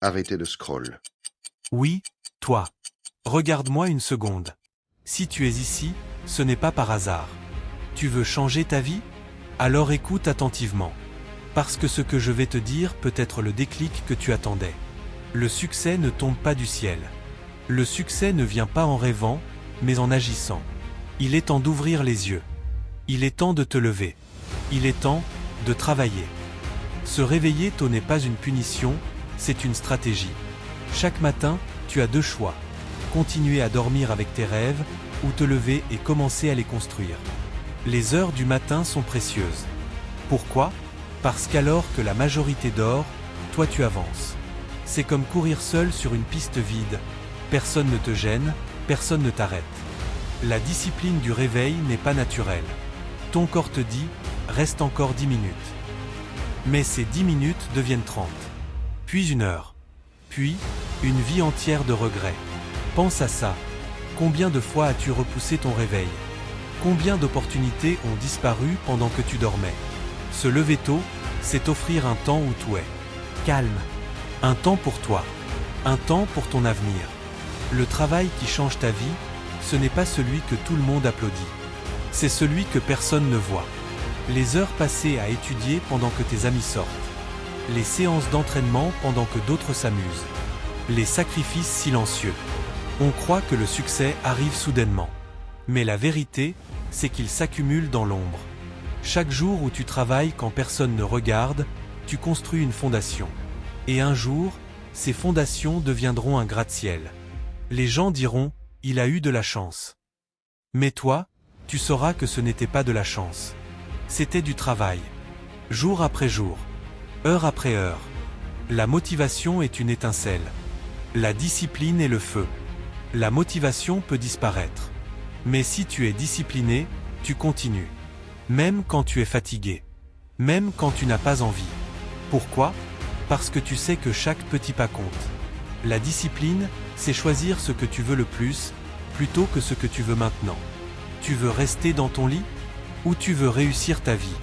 arrêter le scroll. Oui, toi. Regarde-moi une seconde. Si tu es ici, ce n'est pas par hasard. Tu veux changer ta vie? Alors écoute attentivement. Parce que ce que je vais te dire peut être le déclic que tu attendais. Le succès ne tombe pas du ciel. Le succès ne vient pas en rêvant, mais en agissant. Il est temps d'ouvrir les yeux. Il est temps de te lever. Il est temps de travailler. Se réveiller tôt n'est pas une punition, c'est une stratégie. Chaque matin, tu as deux choix. Continuer à dormir avec tes rêves, ou te lever et commencer à les construire. Les heures du matin sont précieuses. Pourquoi? Parce qu'alors que la majorité dort, toi tu avances. C'est comme courir seul sur une piste vide. Personne ne te gêne, personne ne t'arrête. La discipline du réveil n'est pas naturelle. Ton corps te dit, reste encore 10 minutes. Mais ces 10 minutes deviennent 30. Puis 1 heure. Puis, une vie entière de regrets. Pense à ça. Combien de fois as-tu repoussé ton réveil? Combien d'opportunités ont disparu pendant que tu dormais? Se lever tôt, c'est offrir un temps où tout est calme. Un temps pour toi. Un temps pour ton avenir. Le travail qui change ta vie, ce n'est pas celui que tout le monde applaudit. C'est celui que personne ne voit. Les heures passées à étudier pendant que tes amis sortent. Les séances d'entraînement pendant que d'autres s'amusent. Les sacrifices silencieux. On croit que le succès arrive soudainement. Mais la vérité, c'est qu'il s'accumule dans l'ombre. Chaque jour où tu travailles quand personne ne regarde, tu construis une fondation. Et un jour, ces fondations deviendront un gratte-ciel. Les gens diront, il a eu de la chance. Mais toi, tu sauras que ce n'était pas de la chance. C'était du travail. Jour après jour. Heure après heure. La motivation est une étincelle. La discipline est le feu. La motivation peut disparaître. Mais si tu es discipliné, tu continues. Même quand tu es fatigué. Même quand tu n'as pas envie. Pourquoi? Parce que tu sais que chaque petit pas compte. La discipline, c'est choisir ce que tu veux le plus, plutôt que ce que tu veux maintenant. Tu veux rester dans ton lit? Ou tu veux réussir ta vie?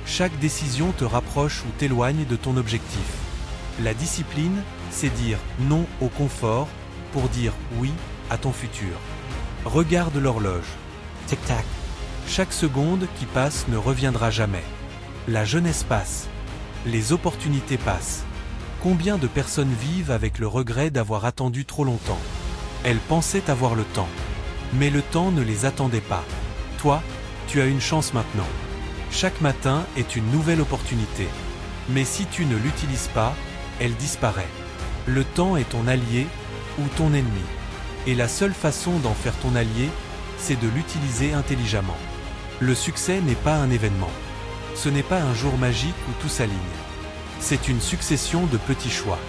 Chaque décision te rapproche ou t'éloigne de ton objectif. La discipline, c'est dire non au confort, pour dire oui à ton futur. Regarde l'horloge. Tic-tac. Chaque seconde qui passe ne reviendra jamais. La jeunesse passe. Les opportunités passent. Combien de personnes vivent avec le regret d'avoir attendu trop longtemps? Elles pensaient avoir le temps. Mais le temps ne les attendait pas. Toi, tu as une chance maintenant. Chaque matin est une nouvelle opportunité. Mais si tu ne l'utilises pas, elle disparaît. Le temps est ton allié ou ton ennemi. Et la seule façon d'en faire ton allié, c'est de l'utiliser intelligemment. Le succès n'est pas un événement. Ce n'est pas un jour magique où tout s'aligne. C'est une succession de petits choix.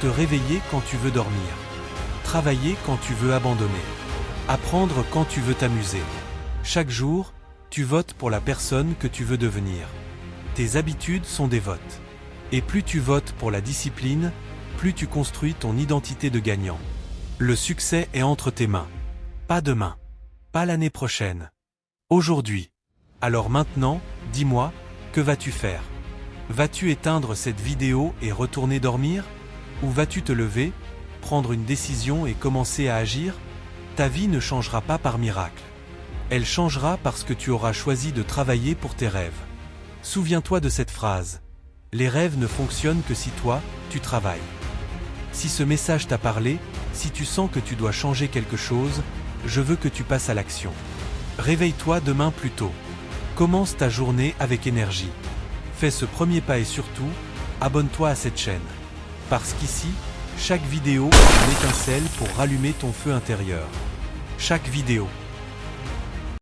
Te réveiller quand tu veux dormir. Travailler quand tu veux abandonner. Apprendre quand tu veux t'amuser. Chaque jour, tu votes pour la personne que tu veux devenir. Tes habitudes sont des votes. Et plus tu votes pour la discipline, plus tu construis ton identité de gagnant. Le succès est entre tes mains. Pas demain. Pas l'année prochaine. Aujourd'hui. Alors maintenant, dis-moi, que vas-tu faire? Vas-tu éteindre cette vidéo et retourner dormir? Ou vas-tu te lever, prendre une décision et commencer à agir? Ta vie ne changera pas par miracle. Elle changera parce que tu auras choisi de travailler pour tes rêves. Souviens-toi de cette phrase. Les rêves ne fonctionnent que si toi, tu travailles. Si ce message t'a parlé, si tu sens que tu dois changer quelque chose, je veux que tu passes à l'action. Réveille-toi demain plus tôt. Commence ta journée avec énergie. Fais ce premier pas et surtout, abonne-toi à cette chaîne. Parce qu'ici, chaque vidéo est une étincelle pour rallumer ton feu intérieur. Chaque vidéo.